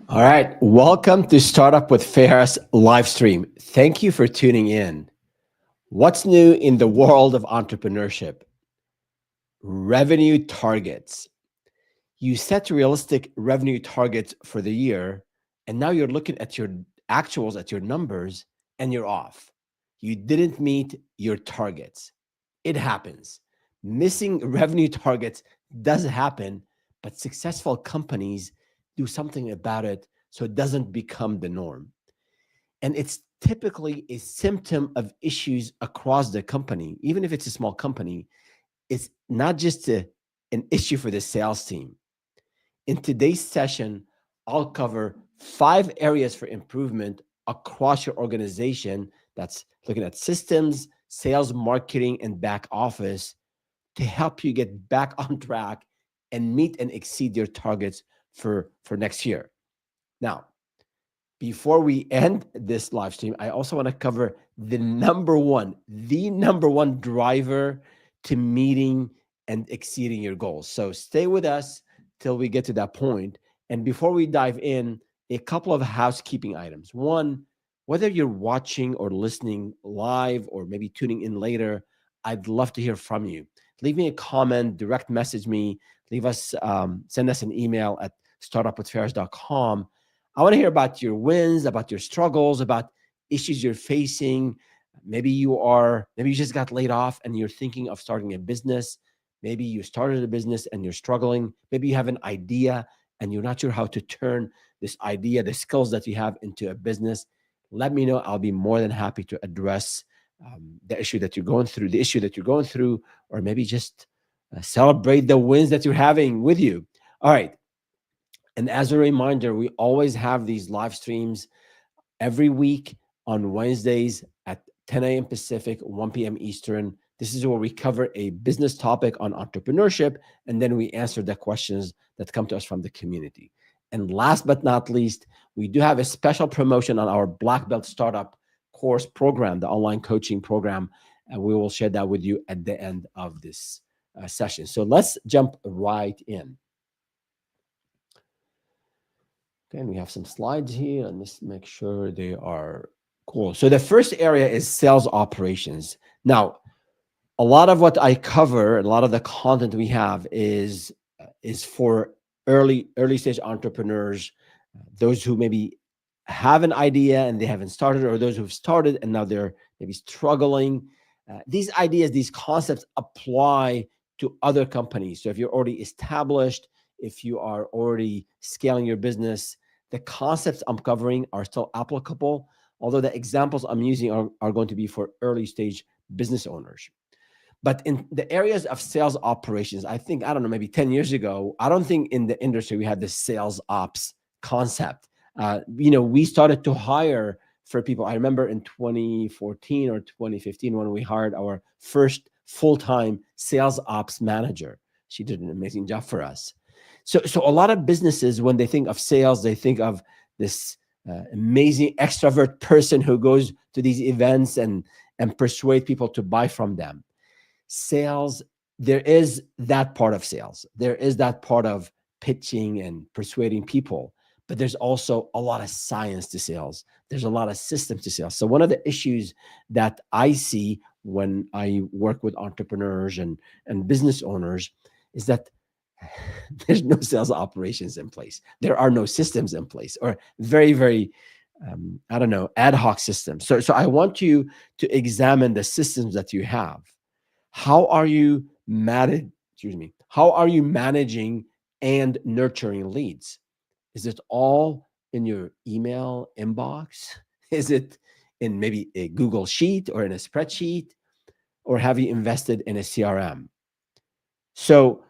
All right. Welcome to Startup with Ferris live stream. Thank you for tuning in. What's new in the world of entrepreneurship? Revenue targets. You set realistic revenue targets for the year, and now you're looking at your actuals, at your numbers, and you're off. You didn't meet your targets. It happens. Missing revenue targets does happen, but successful companies do something about it so it doesn't become the norm. And it's typically a symptom of issues across the company. Even if it's a small company, it's not just an issue for the sales team. In today's session, I'll cover 5 areas for improvement across your organization. That's looking at systems, sales, marketing, and back office to help you get back on track and meet and exceed your targets for next year. Now, before we end this live stream, I also want to cover the number one driver to meeting and exceeding your goals. So stay with us till we get to that point. And before we dive in, a couple of housekeeping items. One, whether you're watching or listening live or maybe tuning in later, I'd love to hear from you. Leave me a comment, direct message me, send us an email at startupwithferris.com. I want to hear about your wins, about your struggles, about issues you're facing. Maybe you just got laid off and you're thinking of starting a business. Maybe you started a business and you're struggling. Maybe you have an idea and you're not sure how to turn this idea, the skills that you have, into a business. Let me know. I'll be more than happy to address the issue that you're going through, or maybe just celebrate the wins that you're having with you. All right. And as a reminder, we always have these live streams every week on Wednesdays at 10 a.m. Pacific, 1 p.m. Eastern. This is where we cover a business topic on entrepreneurship, and then we answer the questions that come to us from the community. And last but not least, we do have a special promotion on our Black Belt Startup course program, the online coaching program, and we will share that with you at the end of this session. So let's jump right in. Okay, and we have some slides here, and let's make sure they are cool. So the first area is sales operations. Now, a lot of what I cover, a lot of the content we have is for early stage entrepreneurs, those who maybe have an idea and they haven't started, or those who've started and now they're maybe struggling. These ideas, these concepts apply to other companies. So if you're already established, if you are already scaling your business, the concepts I'm covering are still applicable, although the examples I'm using are going to be for early stage business owners. But in the areas of sales operations, I don't know, maybe 10 years ago, I don't think in the industry we had this sales ops concept. We started to hire for people. I remember in 2014 or 2015 when we hired our first full-time sales ops manager. She did an amazing job for us. So a lot of businesses, when they think of sales, they think of this amazing extrovert person who goes to these events and persuade people to buy from them. Sales, there is that part of sales. There is that part of pitching and persuading people, but there's also a lot of science to sales. There's a lot of systems to sales. So one of the issues that I see when I work with entrepreneurs and business owners is that there's no sales operations in place. There are no systems in place, or very, very, I don't know, ad hoc systems. So I want you to examine the systems that you have. How are you How are you managing and nurturing leads? Is it all in your email inbox? Is it in maybe a Google Sheet or in a spreadsheet? Or have you invested in a CRM? So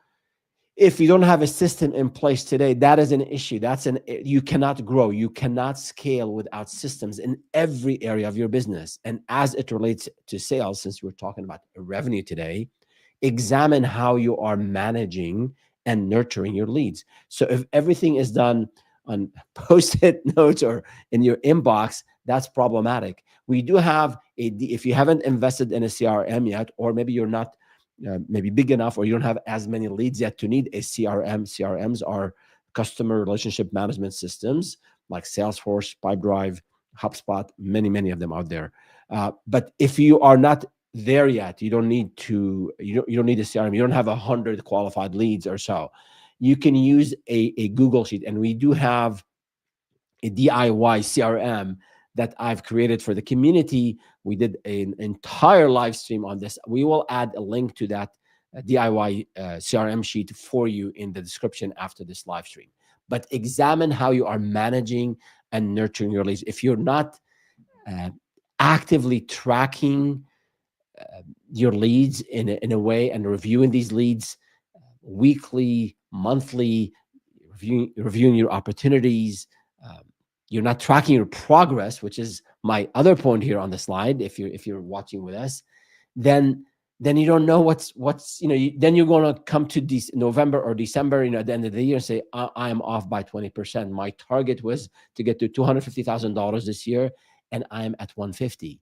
if you don't have a system in place today, that is an issue. You cannot grow, you cannot scale without systems in every area of your business. And as it relates to sales, since we're talking about revenue today, examine how you are managing and nurturing your leads. So if everything is done on post-it notes or in your inbox, that's problematic. We do have if you haven't invested in a CRM yet, or maybe you're not maybe big enough, or you don't have as many leads yet to need a CRM. CRMs are customer relationship management systems like Salesforce, Pipedrive, HubSpot, many of them out there. But if you are not there yet, you don't need to. You don't need a CRM. You don't have 100 qualified leads or so. You can use a Google Sheet, and we do have a DIY CRM that I've created for the community. We did an entire live stream on this. We will add a link to that DIY CRM sheet for you in the description after this live stream. But examine how you are managing and nurturing your leads. If you're not uh, actively tracking your leads in a way and reviewing these leads weekly, monthly, reviewing your opportunities, um, you're not tracking your progress, which is my other point here on the slide. If you're watching with us, then you don't know what's then you're going to come to November or December, at the end of the year and say, I am off by 20%. My target was to get to $250,000 this year, and I'm at 150.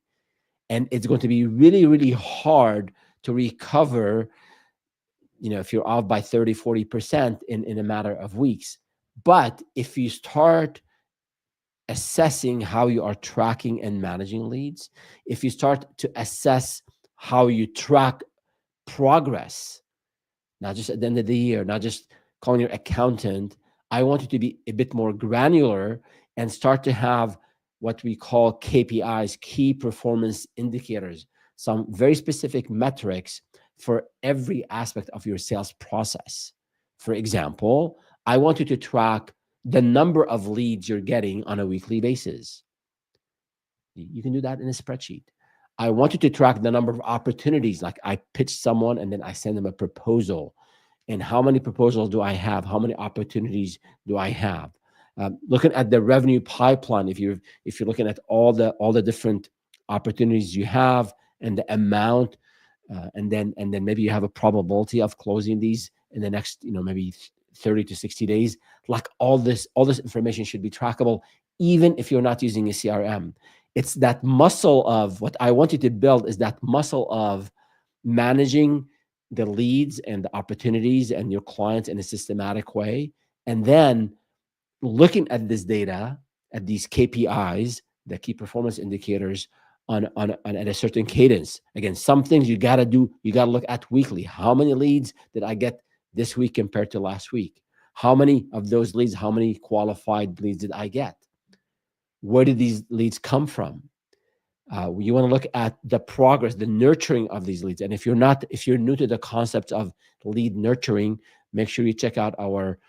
And it's going to be really, really hard to recover, if you're off by 30, 40% in a matter of weeks. But if you start assessing how you are tracking and managing leads, if you start to assess how you track progress, not just at the end of the year, not just calling your accountant, I want you to be a bit more granular and start to have what we call KPIs, key performance indicators, some very specific metrics for every aspect of your sales process. For example, I want you to track the number of leads you're getting on a weekly basis. You can do that in a spreadsheet. I want you to track the number of opportunities. Like I pitch someone and then I send them a proposal. And how many proposals do I have? How many opportunities do I have? Looking at the revenue pipeline, if you're looking at all the different opportunities you have and the amount, and then maybe you have a probability of closing these in the next maybe 30 to 60 days. Like all this information should be trackable, even if you're not using a CRM. It's that muscle of what I want you to build is that muscle of managing the leads and the opportunities and your clients in a systematic way, and then looking at this data, at these KPIs, the key performance indicators, on at a certain cadence. Again, some things you got to do, you got to look at weekly. How many leads did I get this week compared to last week? How many of those leads, how many qualified leads did I get? Where did these leads come from? You want to look at the progress, the nurturing of these leads. And if you're new to the concept of lead nurturing, make sure you check out our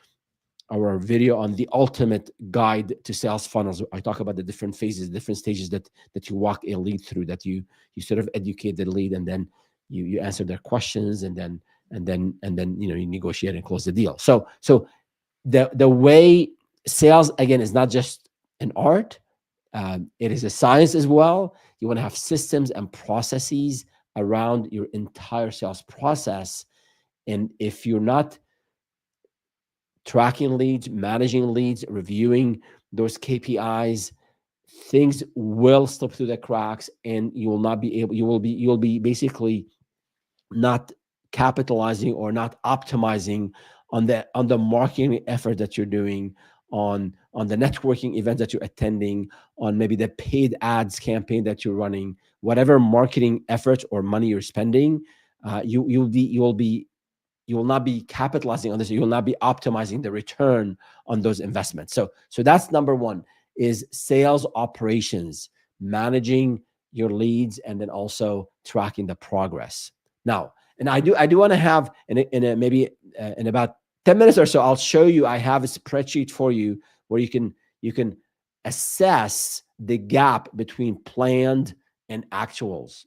video on the ultimate guide to sales funnels. I talk about the different phases, different stages that you walk a lead through, that you sort of educate the lead, and then you answer their questions, and then you negotiate and close the deal. So the way sales, again, is not just an art. It is a science as well. You want to have systems and processes around your entire sales process. And if you're not tracking leads, managing leads, reviewing those KPIs, things will slip through the cracks, and you will not be able, you will be basically not capitalizing or not optimizing on the marketing effort that you're doing, on the networking events that you're attending, on maybe the paid ads campaign that you're running, whatever marketing efforts or money you're spending, you will not be capitalizing on this. You will not be optimizing the return on those investments. So that's number one, is sales operations, managing your leads, and then also tracking the progress. Now, and I do want to have maybe in about 10 minutes or so, I'll show you, I have a spreadsheet for you where you can assess the gap between planned and actuals.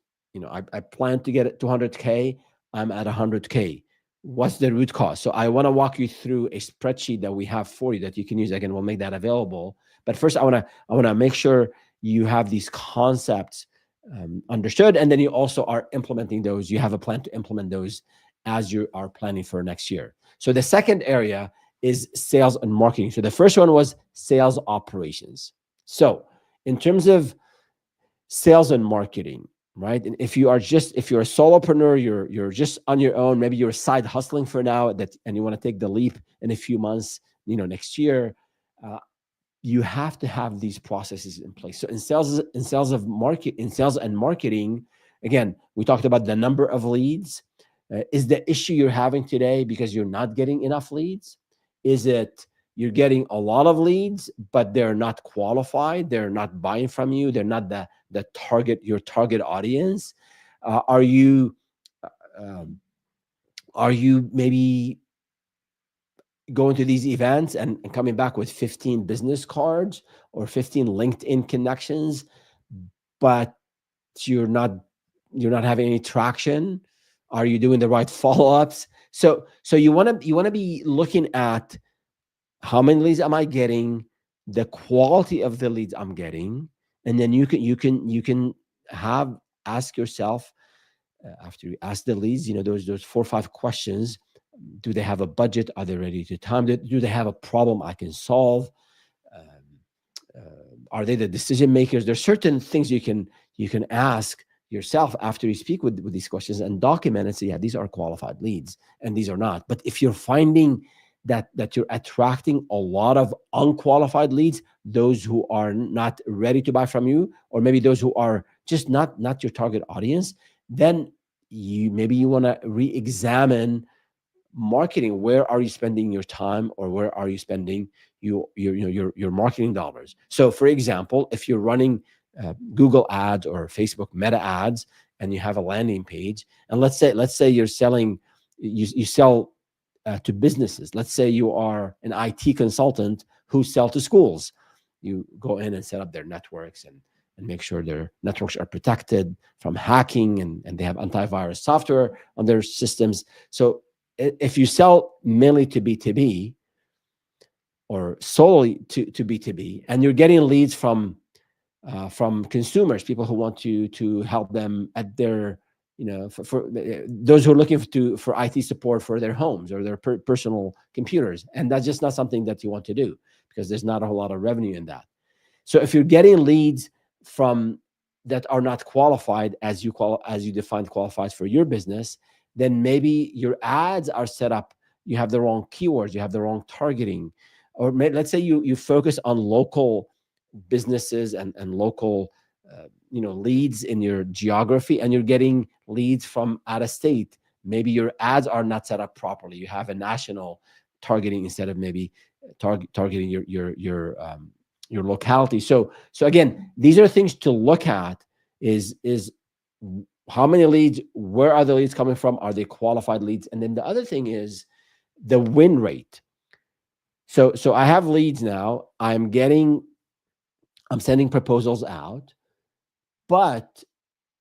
I plan to get it to 100K. I'm at 100K. What's the root cause? So I want to walk you through a spreadsheet that we have for you that you can use. Again, we'll make that available. But first, I want to make sure you have these concepts understood, and then you also are implementing those. You have a plan to implement those as you are planning for next year. So the second area is sales and marketing. So the first one was sales operations. So in terms of sales and marketing, right? And if you're a solopreneur, you're just on your own, maybe you're side hustling for now, and you want to take the leap in a few months, next year. uh, you have to have these processes in place. So in sales and marketing, again, we talked about the number of leads. Is the issue you're having today because you're not getting enough leads? Is it you're getting a lot of leads, but they're not qualified, they're not buying from you, they're not the target, your target audience? Are you um, are you maybe going to these events and coming back with 15 business cards or 15 LinkedIn connections, but you're not you're not having any traction? Are you doing the right follow-ups? So you want to be looking at how many leads am I getting, the quality of the leads I'm getting, and then you can have ask yourself, after you ask the leads, those 4 or 5 questions. Do they have a budget? Are they ready to time it? Do they have a problem I can solve? Um, are they the decision makers? There's certain things you can ask yourself after you speak with these questions and document and say, yeah, these are qualified leads and these are not. But if you're finding that you're attracting a lot of unqualified leads, those who are not ready to buy from you, or maybe those who are just not your target audience, then you want to re-examine marketing. Where are you spending your time, or where are you spending your marketing dollars? So for example, if you're running Google ads or Facebook meta ads, and you have a landing page, and let's say you're selling, you sell to businesses. Let's say you are an IT consultant who sell to schools. You go in and set up their networks and make sure their networks are protected from hacking, and they have antivirus software on their systems. So if you sell mainly to B2B or solely to B2B, and you're getting leads from consumers, people who want to help them at their, for those who are looking for IT support for their homes or their personal computers, and that's just not something that you want to do, because there's not a whole lot of revenue in that. So if you're getting leads from that are not qualified as you defined qualified for your business, then maybe your ads are set up, you have the wrong keywords, you have the wrong targeting. Or let's say you focus on local businesses and local leads in your geography, and you're getting leads from out of state. Maybe your ads are not set up properly, you have a national targeting instead of maybe targeting your locality. So again, these are things to look at. Is how many leads, where are the leads coming from, are they qualified leads? And then the other thing is the win rate. So I have leads now, I'm sending proposals out, but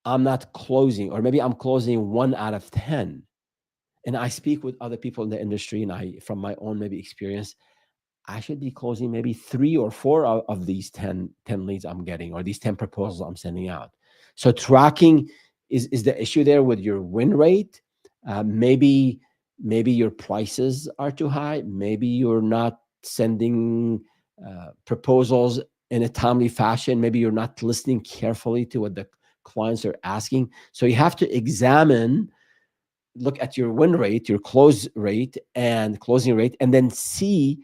I'm not closing, or maybe I'm closing 1 out of 10. And I speak with other people in the industry, and from my own maybe experience, I should be closing maybe 3 or 4 of these 10 leads I'm getting, or these 10 proposals I'm sending out. So tracking is the issue there with your win rate. Maybe your prices are too high. Maybe you're not sending proposals in a timely fashion. Maybe you're not listening carefully to what the clients are asking. So you have to look at your win rate, your close rate and closing rate, and then see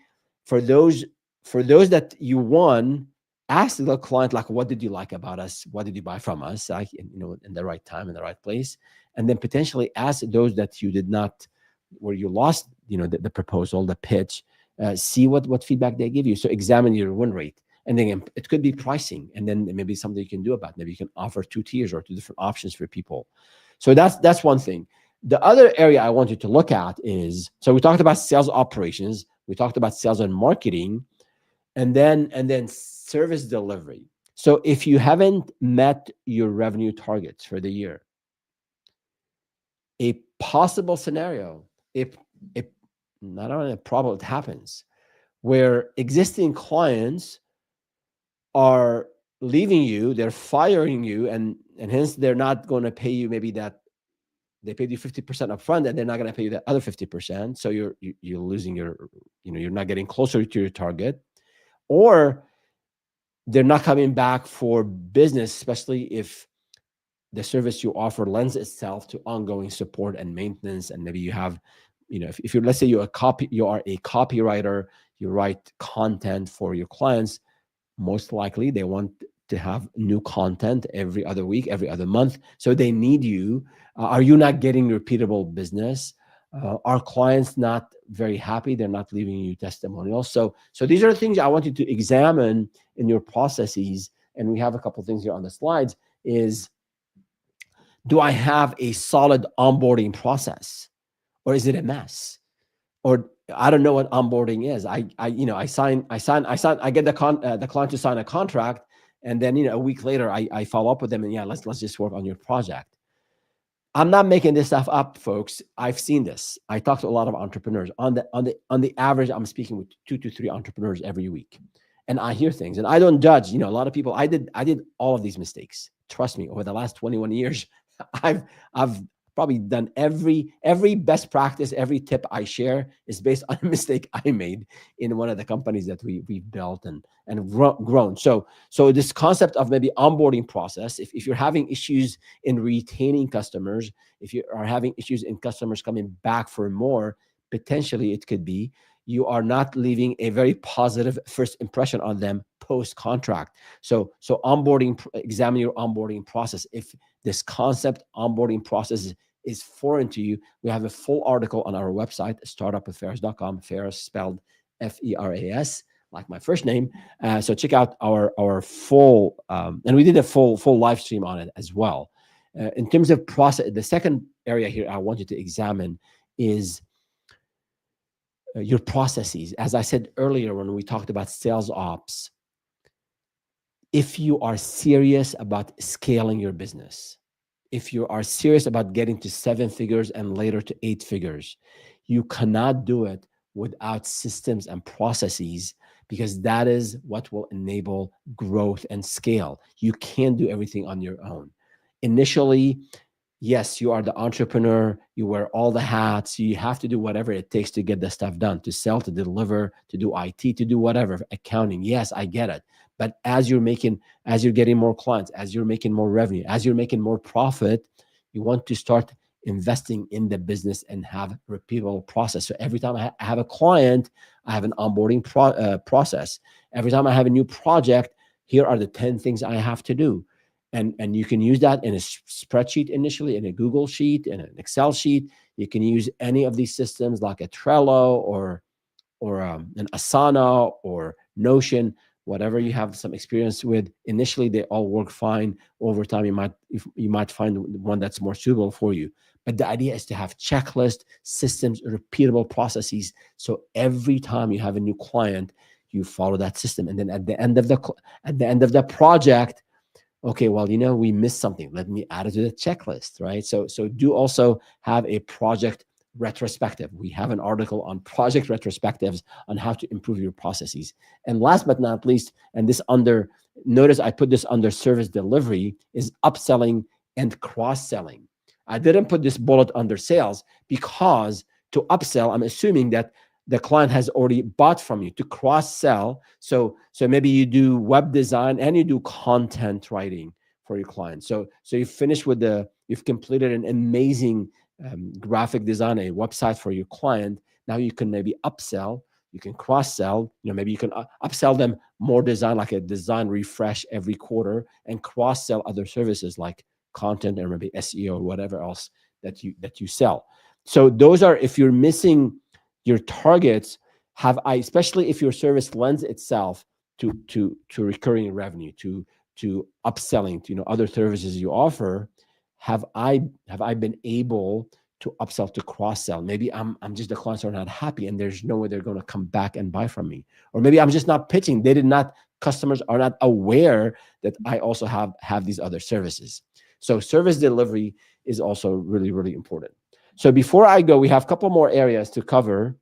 for those that you won, ask the client, like, what did you like about us? What did you buy from us? In the right time, in the right place. And then potentially ask those that you did not, where you lost, the proposal, the pitch, see what feedback they give you. So examine your win rate. And then it could be pricing, and then maybe something you can do about it. Maybe you can offer 2 tiers or 2 different options for people. So that's one thing. The other area I want you to look at is, so we talked about sales operations, we talked about sales and marketing, and then service delivery. So if you haven't met your revenue targets for the year, a possible scenario, if not only a problem, it happens, where existing clients are leaving you, they're firing you, and hence they're not going to pay you. Maybe that they paid you 50% upfront, and they're not going to pay you the other 50%. So you're losing you're not getting closer to your target, or they're not coming back for business, especially if the service you offer lends itself to ongoing support and maintenance. And maybe you have, if you're, let's say you are a copywriter, you write content for your clients, most likely they want to have new content every other week, every other month. So they need you. Are you not getting repeatable business? Are clients not very happy? They're not leaving you testimonials. So these are the things I want you to examine in your processes. And we have a couple of things here on the slides. Is, do I have a solid onboarding process, or is it a mess? Or I don't know what onboarding is. I get the client to sign a contract, and then a week later I follow up with them, and yeah, let's just work on your project. I'm not making this stuff up, folks. I've seen this. I talk to a lot of entrepreneurs. On the average, I'm speaking with 2 to 3 entrepreneurs every week, and I hear things. And I don't judge. A lot of people. I did all of these mistakes. Trust me. Over the last 21 years, I've probably done every best practice, every tip I share is based on a mistake I made in one of the companies that we've built and grown. So this concept of maybe onboarding process, if you're having issues in retaining customers, if you are having issues in customers coming back for more, potentially it could be you are not leaving a very positive first impression on them post contract. So onboarding, examine your onboarding process. If this concept onboarding process is foreign to you, we have a full article on our website, startupwithferris.com. Ferris spelled Feras, like my first name. So check out our full, and we did a full live stream on it as well. In terms of process, the second area here I want you to examine is your processes. As I said earlier when we talked about sales ops, if you are serious about scaling your business, if you are serious about getting to 7 figures and later to 8 figures, you cannot do it without systems and processes, because that is what will enable growth and scale. You can't do everything on your own. Initially, yes, you are the entrepreneur, you wear all the hats, you have to do whatever it takes to get the stuff done, to sell, to deliver, to do IT, to do whatever, accounting. Yes, I get it. But as you're getting more clients, as you're making more revenue, as you're making more profit, you want to start investing in the business and have a repeatable process. So every time I have a client, I have an onboarding process. Every time I have a new project, here are the 10 things I have to do. And you can use that in a spreadsheet initially, in a Google sheet, in an Excel sheet. You can use any of these systems like a Trello or an Asana or Notion, whatever you have some experience with. Initially, they all work fine. Over time, you might find one that's more suitable for you. But the idea is to have checklists, systems, repeatable processes. So every time you have a new client, you follow that system. And then at the end of the project, okay, well, we missed something. Let me add it to the checklist, right? So do also have a project retrospective. We have an article on project retrospectives on how to improve your processes. And last but not least, and notice I put this under service delivery, is upselling and cross-selling. I didn't put this bullet under sales because to upsell, I'm assuming that the client has already bought from you. To cross-sell, so maybe you do web design and you do content writing for your client. So you've completed an amazing graphic design, a website for your client. Now you can maybe upsell, you can cross-sell, maybe you can upsell them more design, like a design refresh every quarter, and cross-sell other services like content or maybe SEO or whatever else that you sell. So those are, if you're missing your targets, especially if your service lends itself to recurring revenue, to upselling, to other services you offer, have I been able to upsell, to cross-sell? Maybe I'm just, the clients are not happy and there's no way they're going to come back and buy from me. Or maybe I'm just not pitching. Customers are not aware that I also have these other services. So service delivery is also really, really important. So before I go, we have a couple more areas to cover.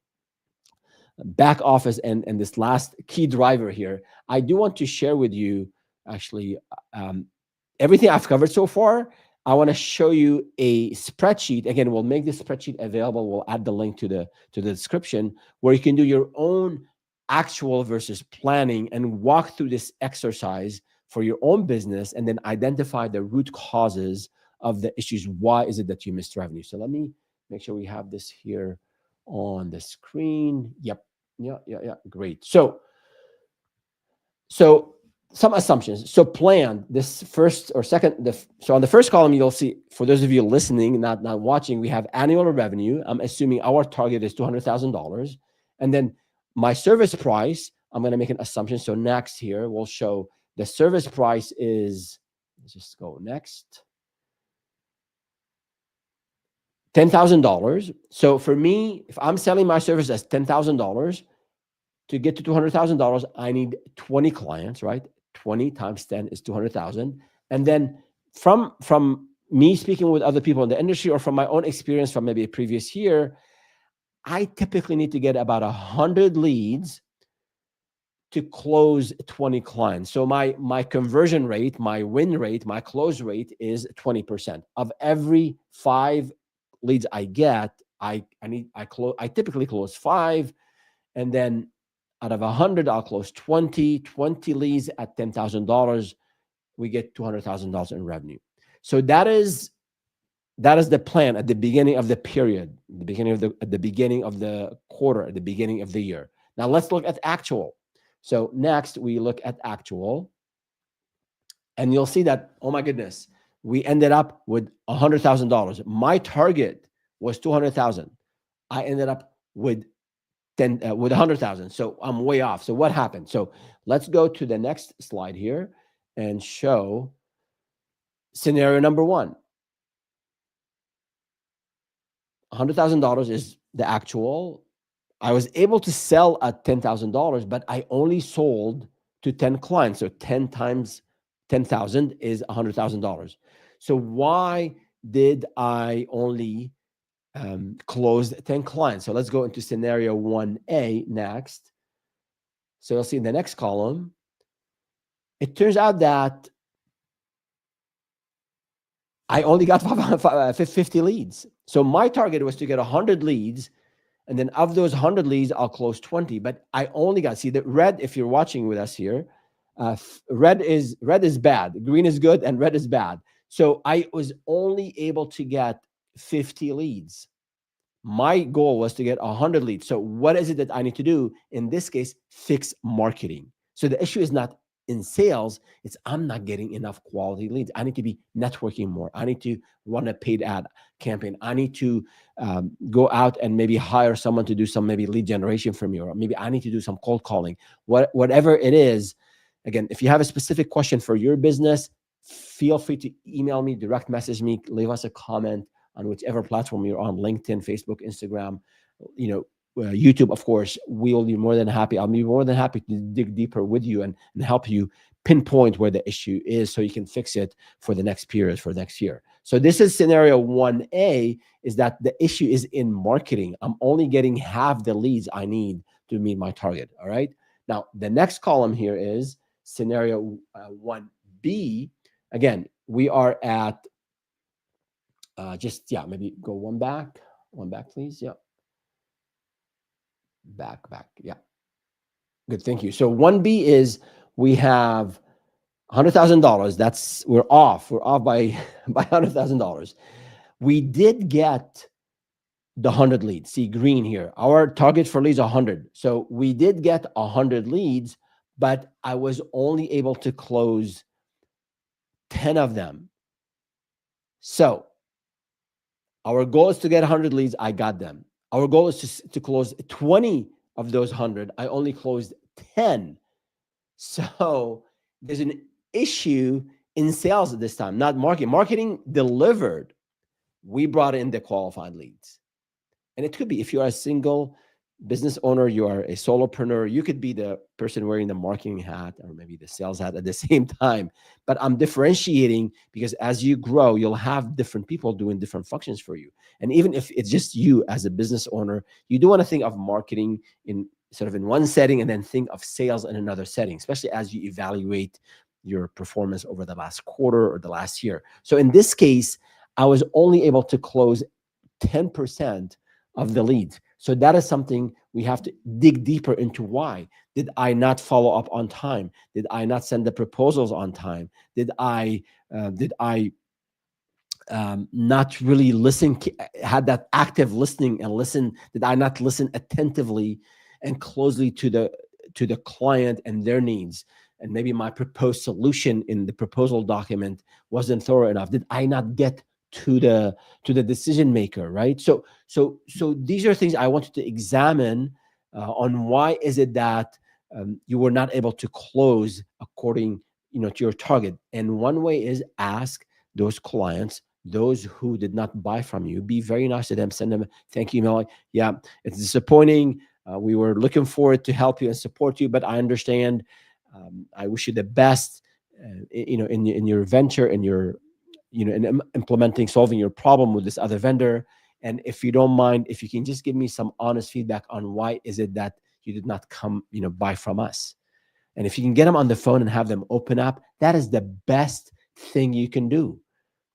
Back office and this last key driver here. I do want to share with you actually everything I've covered so far. I want to show you a spreadsheet. Again, we'll make this spreadsheet available. We'll add the link to the description, where you can do your own actual versus planning and walk through this exercise for your own business, and then identify the root causes of the issues. Why is it that you missed revenue? So let me make sure we have this here on the screen. Yep. Yeah. Great. So some assumptions. So plan this first or second. So on the first column, you'll see, for those of you listening, not watching, we have annual revenue. I'm assuming our target is $200,000, and then my service price. I'm going to make an assumption. So next here, we'll show the service price is. Let's just go next. $10,000. So for me, if I'm selling my service as $10,000, to get to $200,000, I need 20 clients, right? 20 times 10 is 200,000. And then from me speaking with other people in the industry, or from my own experience from maybe a previous year, I typically need to get about 100 leads to close 20 clients. So my conversion rate, my win rate, my close rate is 20%. Of every 5 leads I get, I typically close 5, and then out of 100, I'll close 20 leads at $10,000. We get $200,000 in revenue. So that is the plan at the beginning of the period, at the beginning of the quarter, at the beginning of the year. Now let's look at actual. So next we look at actual, and you'll see that, oh my goodness, we ended up with $100,000. My target was 200,000. I ended up with 100,000. So I'm way off. So what happened? So let's go to the next slide here and show scenario number 1. $100,000 is the actual. I was able to sell at $10,000, but I only sold to 10 clients. So 10 times 10,000 is $100,000. So why did I only closed 10 clients? So let's go into scenario 1A next. So you'll see in the next column, it turns out that I only got 50 leads. So my target was to get 100 leads, and then of those 100 leads, I'll close 20. But I only got, see the red, if you're watching with us here, red is bad, green is good, and red is bad. So I was only able to get 50 leads. My goal was to get 100 leads. So what is it that I need to do? In this case, fix marketing. So the issue is not in sales, it's I'm not getting enough quality leads. I need to be networking more. I need to run a paid ad campaign. I need to go out and maybe hire someone to do some maybe lead generation for me, or maybe I need to do some cold calling. Whatever it is, again, if you have a specific question for your business, feel free to email me, direct message me, leave us a comment on whichever platform you're on, LinkedIn, Facebook, Instagram, YouTube, of course. We'll be more than happy. I'll be more than happy to dig deeper with you and help you pinpoint where the issue is so you can fix it for the next period, for next year. So this is scenario 1A, is that the issue is in marketing. I'm only getting half the leads I need to meet my target, all right? Now, the next column here is scenario 1B. Again, we are at maybe go one back, please. Yeah. Back. Yeah. Good. Thank you. So 1B is we have $100,000. We're off by $100,000. We did get the 100 leads. See green here. Our target for leads 100. So we did get 100 leads, but I was only able to close 10 of them. So our goal is to get 100 leads. I got them. Our goal is to close 20 of those 100. I only closed 10. So there's an issue in sales at this time, not marketing. Marketing delivered. We brought in the qualified leads. And it could be, if you are a single business owner, you are a solopreneur, you could be the person wearing the marketing hat or maybe the sales hat at the same time. But I'm differentiating because as you grow, you'll have different people doing different functions for you. And even if it's just you as a business owner, you do want to think of marketing in sort of in one setting and then think of sales in another setting, especially as you evaluate your performance over the last quarter or the last year. So in this case, I was only able to close 10% of the leads. So that is something we have to dig deeper into. Why? Did I not follow up on time? Did I not send the proposals on time? Did I not really listen, had that active listening and listen? Did I not listen attentively and closely to the client and their needs? And maybe my proposed solution in the proposal document wasn't thorough enough. Did I not get to the decision maker, right? So these are things I wanted to examine on why is it that you were not able to close according, to your target. And one way is ask those clients, those who did not buy from you, be very nice to them, send them a thank you email, like, yeah, it's disappointing, we were looking forward to help you and support you, but I understand, I wish you the best, in your venture, in your, in implementing, solving your problem with this other vendor. And if you don't mind, if you can just give me some honest feedback on why is it that you did not come, buy from us. And if you can get them on the phone and have them open up, that is the best thing you can do.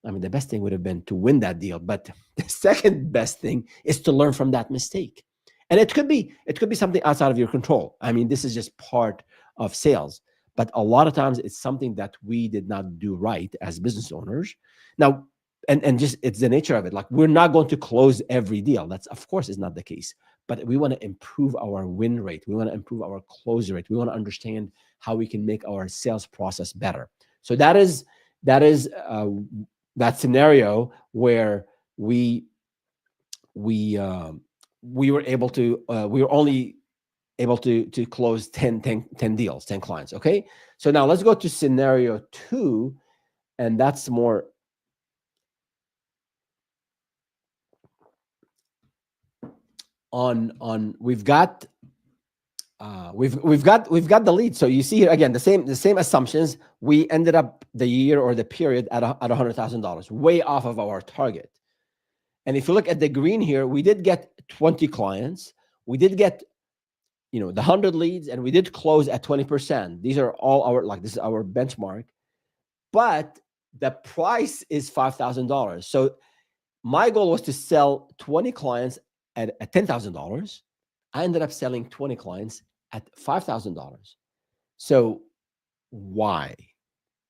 I mean, the best thing would have been to win that deal, but the second best thing is to learn from that mistake. And it could be something outside of your control. I mean, this is just part of sales, but a lot of times it's something that we did not do right as business owners. Now, and just it's the nature of it. Like, we're not going to close every deal. That's, of course, is not the case. But we want to improve our win rate. We want to improve our close rate. We want to understand how we can make our sales process better. So that is that scenario where we we were able to we were only able to close 10 deals, 10 clients. Okay, so now let's go to scenario 2, and that's more on we've got the lead. So you see here again the same assumptions. We ended up the year or the period at $100,000, way off of our target. And if you look at the green here, we did get 20 clients. We did get, the 100 leads, and we did close at 20%. These are all this is our benchmark. But the price is $5,000. So my goal was to sell 20 clients at $10,000. I ended up selling 20 clients at $5,000. So why?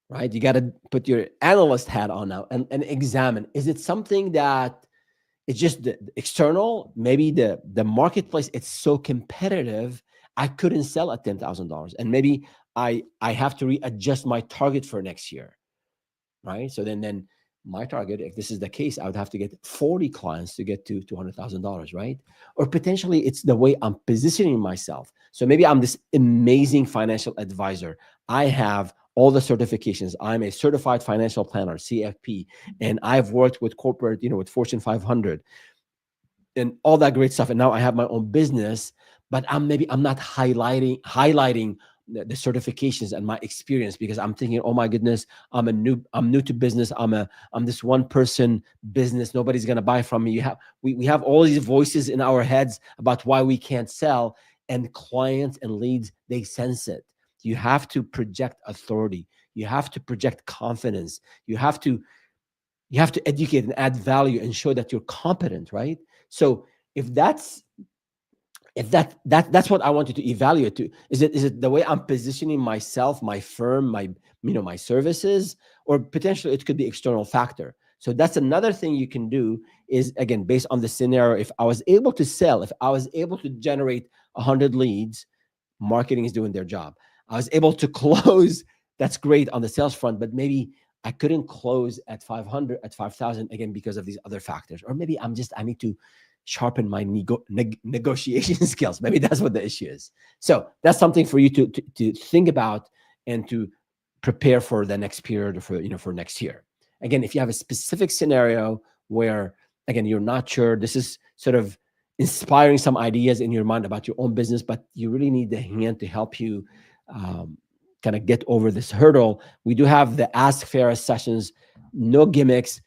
Right? You got to put your analyst hat on now and examine. Is it something that it's just the external? Maybe the marketplace, it's so competitive, I couldn't sell at $10,000. And maybe I have to readjust my target for next year. Right? So then my target, if this is the case, I would have to get 40 clients to get to $200,000, right? Or potentially it's the way I'm positioning myself. So maybe I'm this amazing financial advisor. I have all the certifications. I'm a certified financial planner, CFP, and I've worked with corporate, with Fortune 500 and all that great stuff. And now I have my own business, but I'm not highlighting the certifications and my experience, because I'm thinking, oh my goodness, I'm new to business. I'm this one person business. Nobody's going to buy from me. We have all these voices in our heads about why we can't sell, and clients and leads, they sense it. You have to project authority. You have to project confidence. You have to educate and add value and show that you're competent, right? So if that's what I want you to evaluate to. Is it the way I'm positioning myself, my firm, my services, or potentially it could be external factor. So that's another thing you can do is, again, based on the scenario, if I was able to sell, if I was able to generate 100 leads, marketing is doing their job. I was able to close, that's great on the sales front, but maybe I couldn't close at 500, at 5,000, again, because of these other factors. Or maybe I need to sharpen my negotiation skills. Maybe that's what the issue is. So that's something for you to think about and to prepare for the next period, or for next year. Again, if you have a specific scenario where, again, you're not sure, this is sort of inspiring some ideas in your mind about your own business, but you really need the hand to help you kind of get over this hurdle. We do have the Ask Farah sessions, no gimmicks,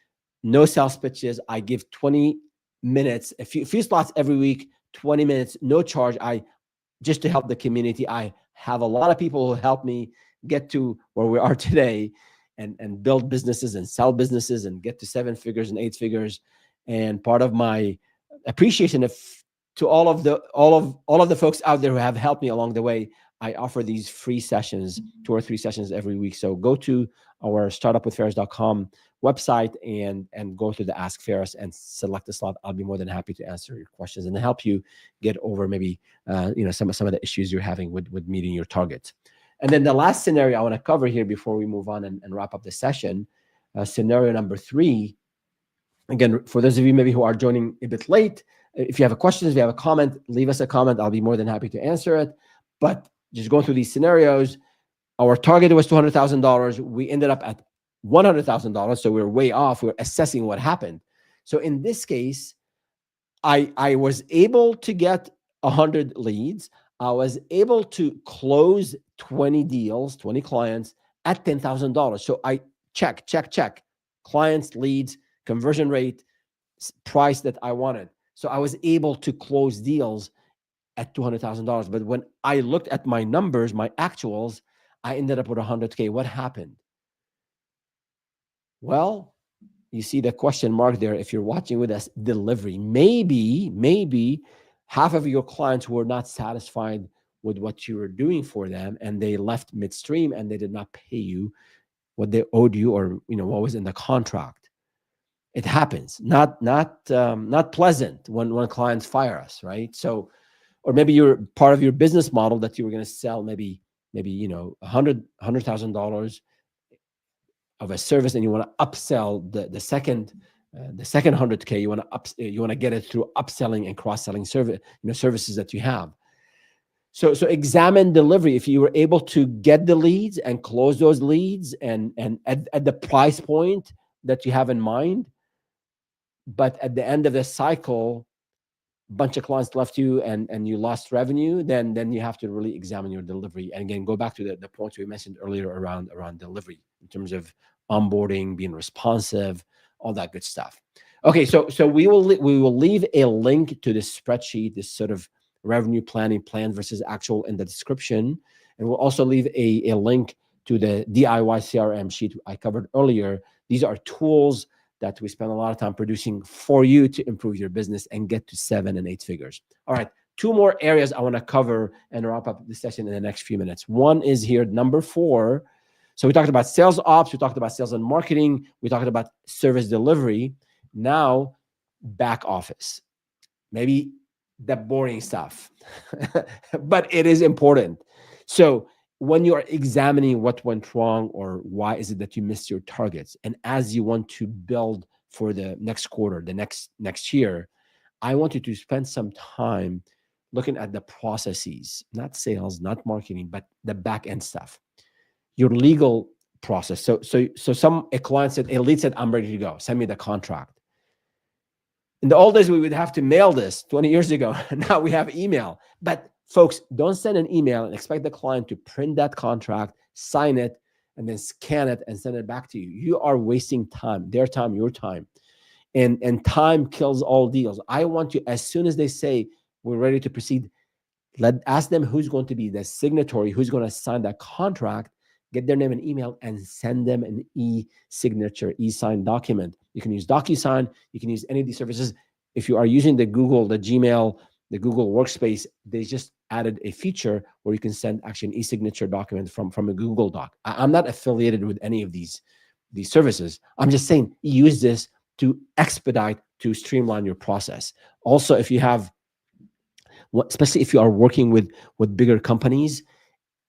no sales pitches. I give 20 minutes, a few slots every week, 20 minutes, no charge. Just to help the community. I have a lot of people who help me get to where we are today and build businesses and sell businesses and get to 7 figures and 8 figures. And part of my appreciation to all of the folks out there who have helped me along the way, I offer these free sessions, 2 or 3 sessions every week. So go to our startupwithferris.com website and go to the Ask Ferris and select a slot. I'll be more than happy to answer your questions and help you get over maybe some of the issues you're having with meeting your targets. And then the last scenario I want to cover here before we move on and wrap up the session, scenario number 3. Again, for those of you maybe who are joining a bit late, if you have a question, if you have a comment, leave us a comment. I'll be more than happy to answer it. But just going through these scenarios, our target was $200,000. We ended up at $100,000. So we're way off. We're assessing what happened. So in this case, I was able to get 100 leads. I was able to close 20 deals, 20 clients at $10,000. So I check. Clients, leads, conversion rate, price that I wanted. So I was able to close deals at $200,000. But when I looked at my numbers, my actuals, I ended up with 100K. What happened? Well, you see the question mark there. If you're watching with us, delivery. Maybe half of your clients were not satisfied with what you were doing for them, and they left midstream and they did not pay you what they owed you, or what was in the contract. It happens. Not pleasant when clients fire us, right? So, or maybe you're part of your business model that you were going to sell maybe $100,000 of a service, and you want to upsell the second 100K. You want to get it through upselling and cross-selling services that you have. So examine delivery. If you were able to get the leads and close those leads and at the price point that you have in mind, but at the end of the cycle, a bunch of clients left you and you lost revenue, then you have to really examine your delivery. And again, go back to the points we mentioned earlier around delivery in terms of onboarding, being responsive, all that good stuff. Okay, so we will leave a link to this spreadsheet, this sort of revenue planning plan versus actual in the description. And we'll also leave a link to the DIY CRM sheet I covered earlier. These are tools that we spend a lot of time producing for you to improve your business and get to 7 and 8 figures. All right, 2 more areas I want to cover and wrap up the session in the next few minutes. One is here, number 4. So we talked about sales ops, we talked about sales and marketing, we talked about service delivery. Now, back office. Maybe the boring stuff, but it is important. So when you are examining what went wrong or why is it that you missed your targets, and as you want to build for the next quarter, the next year, I want you to spend some time looking at the processes, not sales, not marketing, but the back end stuff, your legal process. So a client said, a lead said, I'm ready to go. Send me the contract. In the old days, we would have to mail this 20 years ago. Now we have email. But folks, don't send an email and expect the client to print that contract, sign it, and then scan it and send it back to you. You are wasting time, their time, your time. And time kills all deals. I want you, as soon as they say, we're ready to proceed, ask them who's going to be the signatory, who's going to sign that contract, get their name and email, and send them an e-signature, e-signed document. You can use DocuSign. You can use any of these services. If you are using the Gmail, the Google Workspace, they just added a feature where you can send actually an e-signature document from a Google Doc. I'm not affiliated with any of these services. I'm just saying use this to expedite, to streamline your process. Also, if you have, especially if you are working with bigger companies,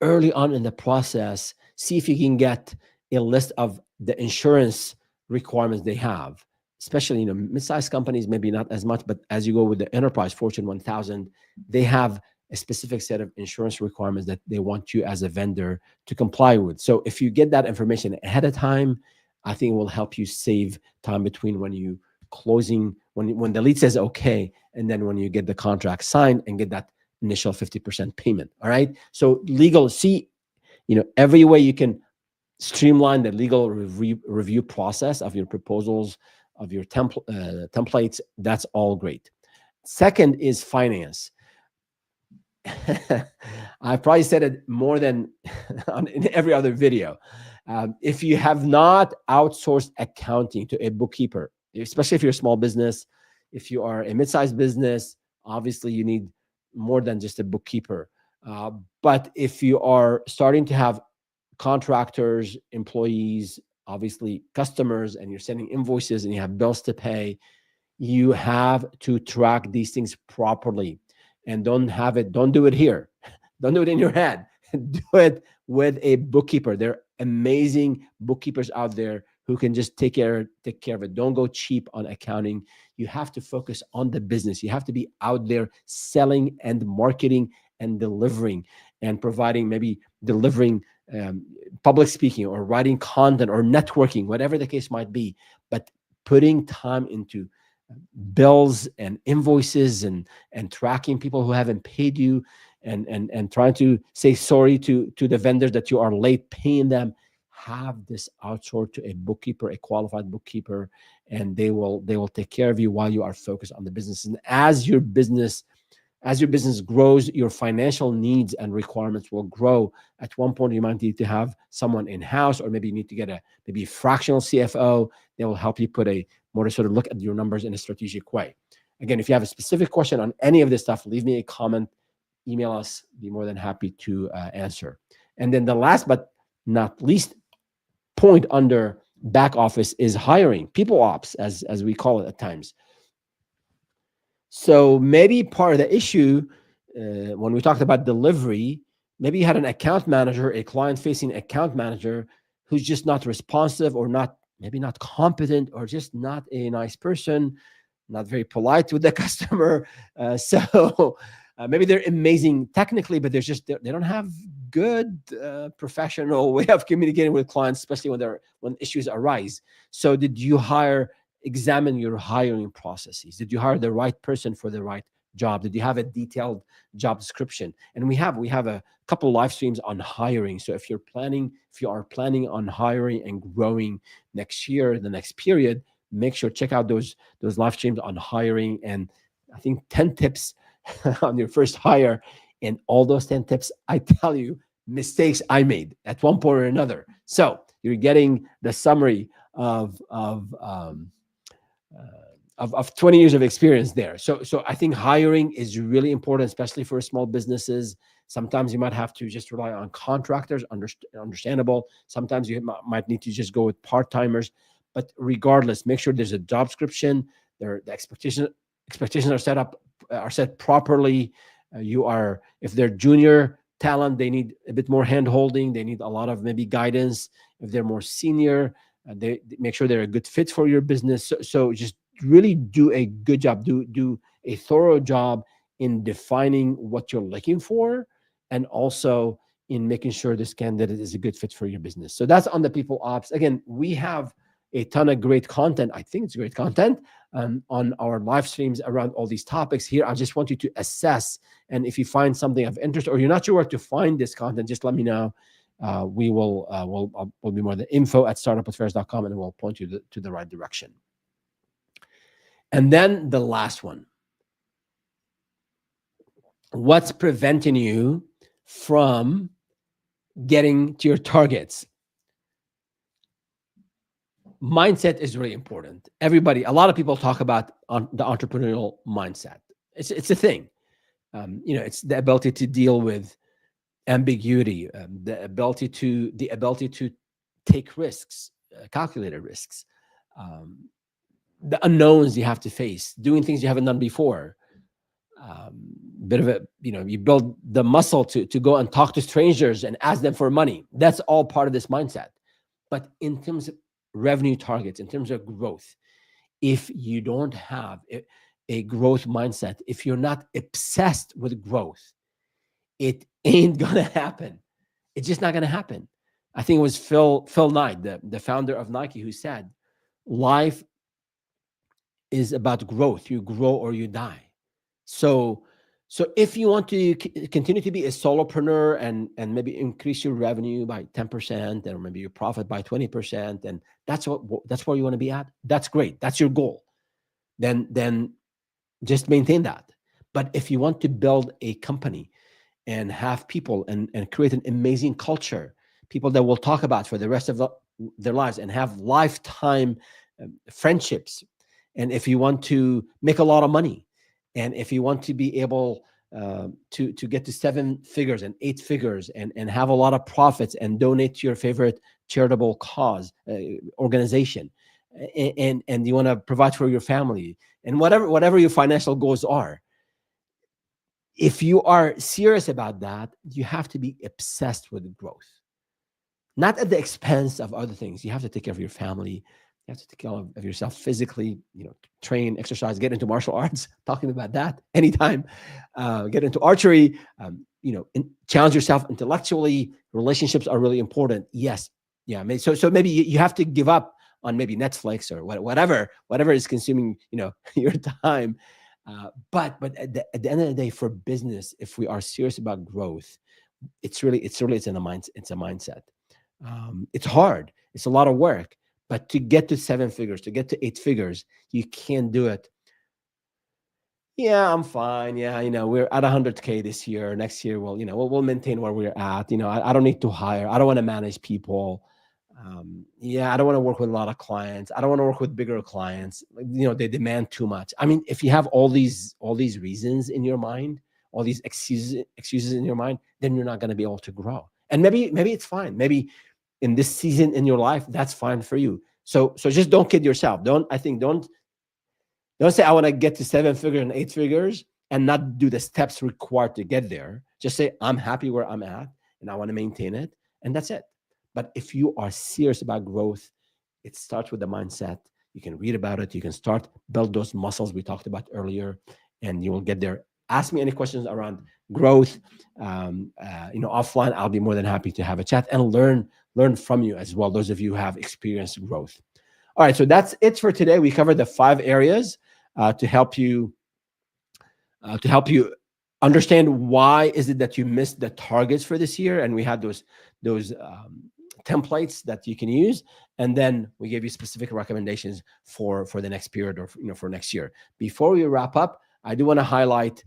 early on in the process, see if you can get a list of the insurance requirements they have, especially, mid-sized companies, maybe not as much, but as you go with the enterprise Fortune 1000, they have a specific set of insurance requirements that they want you as a vendor to comply with. So if you get that information ahead of time, I think it will help you save time between when you closing, when the lead says okay, and then when you get the contract signed and get that initial 50% payment. All right. So legal, see, every way you can streamline the legal review process of your proposals, of your templates. That's all great. Second is finance. I probably said it more than in every other video. If you have not outsourced accounting to a bookkeeper, especially if you're a small business, if you are a mid-sized business, obviously you need more than just a bookkeeper. Uh, but if you are starting to have contractors, employees, obviously customers, and you're sending invoices and you have bills to pay, you have to track these things properly. And don't do it here. Don't do it in your head. Do it with a bookkeeper. There are amazing bookkeepers out there who can just take care of it. Don't go cheap on accounting. You have to focus on the business. You have to be out there selling and marketing and delivering and providing, maybe delivering um, public speaking or writing content or networking, whatever the case might be. But putting time into bills and invoices and tracking people who haven't paid you, and trying to say sorry to the vendors that you are late paying them. Have this outsourced to a bookkeeper, a qualified bookkeeper, and they will take care of you while you are focused on the business. And as your business grows, your financial needs and requirements will grow. At one point, you might need to have someone in house, or maybe you need to get maybe a fractional CFO. They will help you put a more to sort of look at your numbers in a strategic way. Again, if you have a specific question on any of this stuff, leave me a comment, email us. Be more than happy to answer. And then the last but not least point under back office is hiring, people ops, as we call it at times. So maybe part of the issue, when we talked about delivery, maybe you had an account manager, a client-facing account manager, who's just not responsive, or not, maybe not competent, or just not a nice person, not very polite with the customer. So maybe they're amazing technically, but they don't have good professional way of communicating with clients, especially when issues arise. So did you examine your hiring processes? Did you hire the right person for the right job? Did you have a detailed job description? And we have a couple live streams on hiring. So if you are planning on hiring and growing next year, the next period, make sure check out those live streams on hiring. And I think 10 tips on your first hire. And all those 10 tips, I tell you, mistakes I made at one point or another. So you're getting the summary of 20 years of experience there. So I think hiring is really important, especially for small businesses. Sometimes you might have to just rely on contractors, understandable. Sometimes you might need to just go with part-timers. But regardless, make sure there's a job description. The expectations are set properly. If they're junior talent, they need a bit more hand holding. They need a lot of maybe guidance. If they're more senior, they make sure they're a good fit for your business. So just really do a good job, do a thorough job in defining what you're looking for, and also in making sure this candidate is a good fit for your business. So that's on the people ops. Again, we have a ton of great content. I think it's great content on our live streams around all these topics. Here, I just want you to assess, and if you find something of interest, or you're not sure where to find this content, just let me know. We'll be more than info@startupaffairs.com, and we'll point you to the right direction. And then the last one: what's preventing you from getting to your targets? Mindset is really important. A lot of people talk about the entrepreneurial mindset. It's a thing. It's the ability to deal with ambiguity, the ability to take risks, calculated risks, the unknowns you have to face, doing things you haven't done before. Bit of you build the muscle to go and talk to strangers and ask them for money. That's all part of this mindset. But in terms of revenue targets, in terms of growth, if you don't have a growth mindset, if you're not obsessed with growth, it ain't gonna happen. It's just not gonna happen. I think it was Phil Knight, the founder of Nike, who said, life is about growth. You grow or you die. So if you want to continue to be a solopreneur and maybe increase your revenue by 10%, or maybe your profit by 20%, and that's where you want to be at, that's great. That's your goal. Then just maintain that. But if you want to build a company and have people and create an amazing culture, people that will talk about for the rest of their lives, and have lifetime friendships, and if you want to make a lot of money, and if you want to be able to get to 7 figures and 8 figures and have a lot of profits and donate to your favorite charitable cause organization, and you want to provide for your family and whatever your financial goals are. If you are serious about that, you have to be obsessed with growth, not at the expense of other things. You have to take care of your family. You have to take care of yourself physically, train, exercise, get into martial arts, talking about that anytime, get into archery, challenge yourself intellectually. Relationships are really important. Yes. Yeah. So maybe you have to give up on maybe Netflix or whatever is consuming, your time. But at the end of the day, for business, if we are serious about growth, it's in a mind. It's a mindset. It's hard. It's a lot of work. But to get to 7 figures, to get to 8 figures, you can't do it. Yeah, I'm fine. Yeah, we're at 100K this year. Next year, we'll maintain where we're at. I don't need to hire. I don't want to manage people. Yeah, I don't want to work with a lot of clients. I don't want to work with bigger clients. They demand too much. I mean, if you have all these reasons in your mind, all these excuses in your mind, then you're not going to be able to grow. And maybe it's fine. Maybe in this season in your life, that's fine for you. So just don't kid yourself. Don't say I want to get to 7 figures and 8 figures and not do the steps required to get there. Just say I'm happy where I'm at and I want to maintain it, and that's it. But if you are serious about growth, it starts with the mindset. You can read about it. You can start build those muscles we talked about earlier, and you will get there. Ask me any questions around growth, offline. I'll be more than happy to have a chat and learn from you as well. Those of you who have experienced growth. All right, so that's it for today. We covered the 5 areas to help you understand why is it that you missed the targets for this year, and we had those templates that you can use, and then we gave you specific recommendations for the next period, or for next year. Before we wrap up, I do want to highlight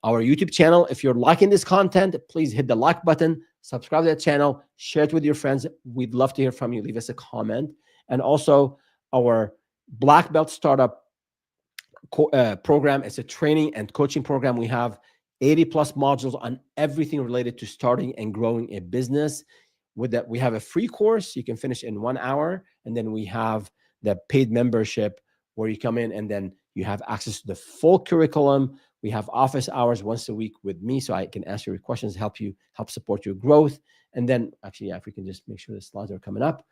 our YouTube channel. If you're liking this content, please hit the like button, subscribe to that channel, share it with your friends. We'd love to hear from you. Leave us a comment. And also our Black Belt Startup program. It's a training and coaching program. We have 80 plus modules on everything related to starting and growing a business. With that, we have a free course you can finish in 1 hour, and then we have the paid membership where you come in and then you have access to the full curriculum. We have office hours once a week with me, so I can answer your questions, help support your growth. And then actually, yeah, if we can just make sure the slides are coming up.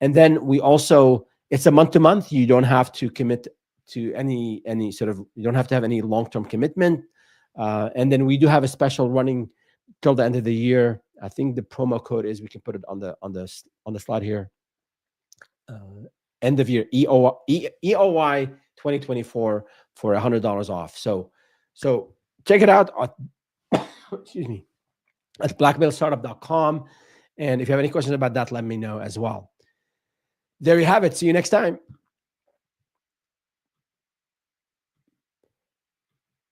And then we also, it's a month to month. You don't have to commit to any you don't have to have any long-term commitment. And then we do have a special running till the end of the year. I think the promo code is, we can put it on the slide here. End of year EOY 2024 for $100 off. So check it out at, excuse me, at blackbeltstartup.com. And if you have any questions about that, let me know as well. There you have it. See you next time.